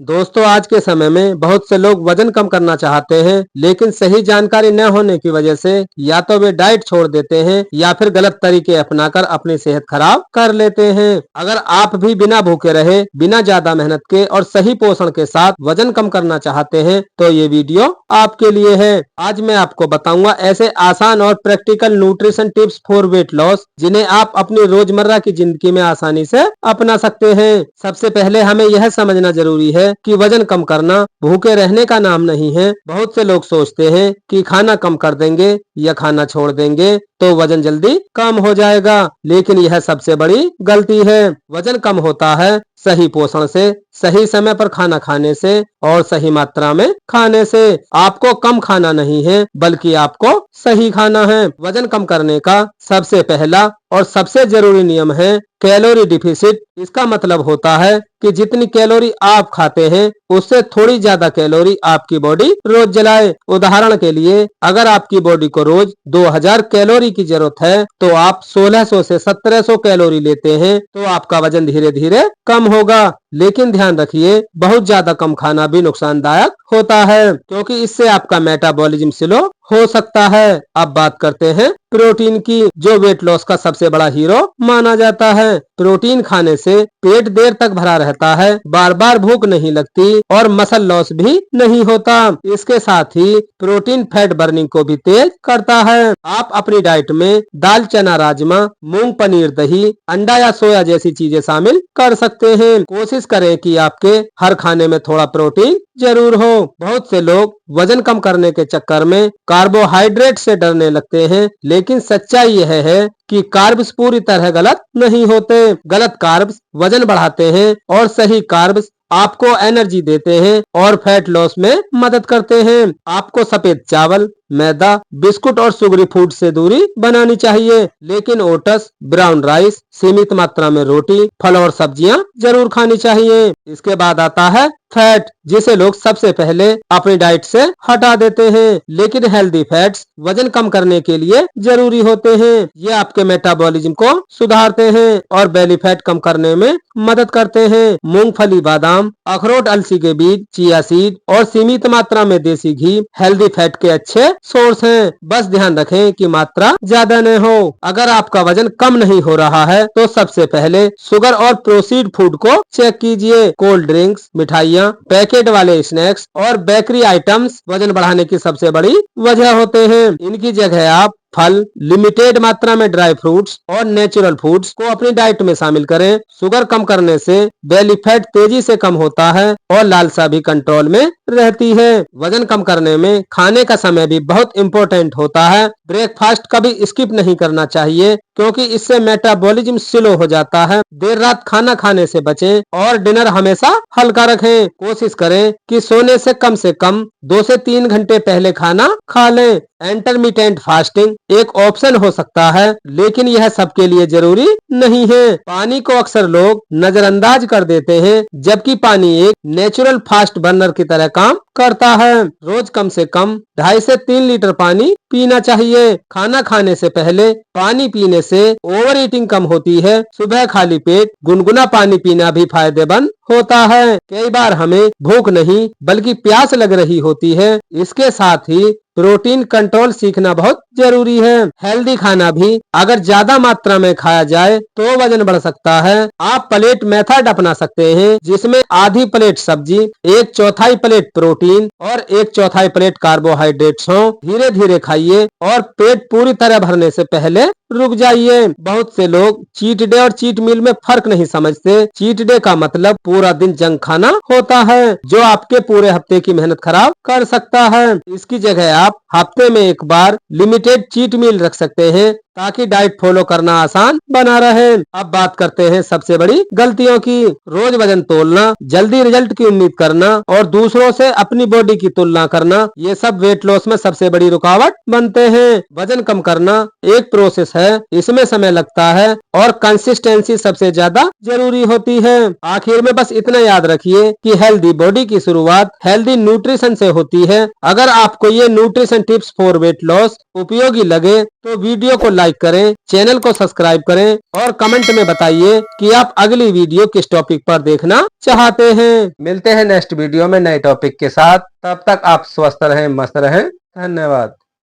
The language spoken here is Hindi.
दोस्तों, आज के समय में बहुत से लोग वजन कम करना चाहते हैं, लेकिन सही जानकारी न होने की वजह से या तो वे डाइट छोड़ देते हैं या फिर गलत तरीके अपनाकर अपनी सेहत खराब कर लेते हैं। अगर आप भी बिना भूखे रहे, बिना ज्यादा मेहनत के और सही पोषण के साथ वजन कम करना चाहते हैं, तो ये वीडियो आपके लिए है। आज मैं आपको बताऊंगा ऐसे आसान और practical nutrition tips for weight loss, जिन्हें आप अपनी रोजमर्रा की जिंदगी में आसानी से अपना सकते हैं। सबसे पहले हमें यह समझना जरूरी है कि वजन कम करना भूखे रहने का नाम नहीं है। बहुत से लोग सोचते हैं कि खाना कम कर देंगे या खाना छोड़ देंगे तो वजन जल्दी कम हो जाएगा, लेकिन यह सबसे बड़ी गलती है। वजन कम होता है सही पोषण से, सही समय पर खाना खाने से और सही मात्रा में खाने से। आपको कम खाना नहीं है, बल्कि आपको सही खाना है। वजन कम करने का सबसे पहला और सबसे जरूरी नियम है कैलोरी डिफिसिट। इसका मतलब होता है कि जितनी कैलोरी आप खाते हैं उससे थोड़ी ज्यादा कैलोरी आपकी बॉडी रोज जलाए। उदाहरण के लिए, अगर आपकी बॉडी को रोज 2000 कैलोरी की जरूरत है तो आप 1600 से 1700 कैलोरी लेते हैं, तो आपका वजन धीरे धीरे कम होगा। लेकिन ध्यान रखिए, बहुत ज्यादा कम खाना भी नुकसानदायक होता है, क्योंकि इससे आपका मेटाबॉलिज्म स्लो हो सकता है। अब बात करते हैं प्रोटीन की, जो वेट लॉस का सबसे बड़ा हीरो माना जाता है। प्रोटीन खाने से पेट देर तक भरा रहता है, बार बार भूख नहीं लगती और मसल लॉस भी नहीं होता। इसके साथ ही प्रोटीन फैट बर्निंग को भी तेज करता है। आप अपनी डाइट में दाल, चना, राजमा, मूंग, पनीर, दही, अंडा या सोया जैसी चीजें शामिल कर सकते हैं। कोशिश करें कि आपके हर खाने में थोड़ा प्रोटीन जरूर हो। बहुत से लोग वजन कम करने के चक्कर में कार्बोहाइड्रेट से डरने लगते हैं, लेकिन सच्चाई यह है कि कार्ब्स पूरी तरह गलत नहीं होते। गलत कार्ब्स वजन बढ़ाते हैं और सही कार्ब्स आपको एनर्जी देते हैं और फैट लॉस में मदद करते हैं। आपको सफेद चावल, मैदा, बिस्कुट और सुगरी फूड से दूरी बनानी चाहिए, लेकिन ओट्स, ब्राउन राइस, सीमित मात्रा में रोटी, फल और सब्जियां जरूर खानी चाहिए। इसके बाद आता है फैट, जिसे लोग सबसे पहले अपनी डाइट से हटा देते हैं, लेकिन हेल्दी फैट्स वजन कम करने के लिए जरूरी होते हैं। ये आपके मेटाबॉलिज्म को सुधारते हैं और बेली फैट कम करने में मदद करते हैं। मूंगफली, बादाम, अखरोट, अलसी के बीज, चिया सीड और सीमित मात्रा में देसी घी हेल्दी फैट के अच्छे सोर्स हैं। बस ध्यान रखें कि मात्रा ज्यादा न हो। अगर आपका वजन कम नहीं हो रहा है तो सबसे पहले शुगर और प्रोसीड फूड को चेक कीजिए। कोल्ड ड्रिंक्स, मिठाइयाँ, पैकेट वाले स्नैक्स और बेकरी आइटम्स वजन बढ़ाने की सबसे बड़ी वजह होते हैं। इनकी जगह आप फल, लिमिटेड मात्रा में ड्राई फ्रूट्स और नेचुरल फूड्स को अपनी डाइट में शामिल करें। शुगर कम करने से बेली फैट तेजी से कम होता है और लालसा भी कंट्रोल में रहती है। वजन कम करने में खाने का समय भी बहुत इम्पोर्टेंट होता है। ब्रेकफास्ट कभी स्किप नहीं करना चाहिए, क्योंकि इससे मेटाबॉलिज्म स्लो हो जाता है। देर रात खाना खाने से बचें और डिनर हमेशा हल्का रखें। कोशिश करें कि सोने से कम 2 से 3 घंटे पहले खाना खा लें। इंटरमिटेंट फास्टिंग एक ऑप्शन हो सकता है, लेकिन यह सबके लिए जरूरी नहीं है। पानी को अक्सर लोग नजरअंदाज कर देते हैं, जबकि पानी एक नेचुरल फास्ट बर्नर की तरह काम करता है। रोज कम से कम 2.5 से 3 लीटर पानी पीना चाहिए। खाना खाने से पहले पानी पीने से ओवर ईटिंग कम होती है। सुबह खाली पेट गुनगुना पानी पीना भी फायदेमंद होता है। कई बार हमें भूख नहीं बल्कि प्यास लग रही होती है। इसके साथ ही प्रोटीन कंट्रोल सीखना बहुत जरूरी है। हेल्दी खाना भी अगर ज्यादा मात्रा में खाया जाए तो वजन बढ़ सकता है। आप प्लेट मेथड अपना सकते हैं, जिसमें आधी प्लेट सब्जी, 1/4 प्लेट प्रोटीन और 1/4 प्लेट कार्बोहाइड्रेट्स हो। धीरे धीरे खाइए और पेट पूरी तरह भरने से पहले रुक जाइए। बहुत से लोग चीट डे और चीट मील में फर्क नहीं समझते। चीट डे का मतलब पूरा दिन जंक खाना होता है, जो आपके पूरे हफ्ते की मेहनत खराब कर सकता है। इसकी जगह आप हफ्ते में एक बार लिमिटेड चीट मील रख सकते हैं, ताकि डाइट फॉलो करना आसान बना रहे। अब बात करते हैं सबसे बड़ी गलतियों की। रोज वजन तोलना, जल्दी रिजल्ट की उम्मीद करना और दूसरों से अपनी बॉडी की तुलना करना, ये सब वेट लॉस में सबसे बड़ी रुकावट बनते हैं। वजन कम करना एक प्रोसेस है, इसमें समय लगता है और कंसिस्टेंसी सबसे ज्यादा जरूरी होती है। आखिर में बस इतना याद रखिए कि हेल्दी बॉडी की शुरुआत हेल्दी न्यूट्रिशन से होती है। अगर आपको ये nutrition tips for weight loss उपयोगी लगे तो वीडियो को लाइक करें, चैनल को सब्सक्राइब करें और कमेंट में बताइए कि आप अगली वीडियो किस टॉपिक पर देखना चाहते हैं। मिलते हैं नेक्स्ट वीडियो में नए टॉपिक के साथ। तब तक आप स्वस्थ रहें, मस्त रहें। धन्यवाद।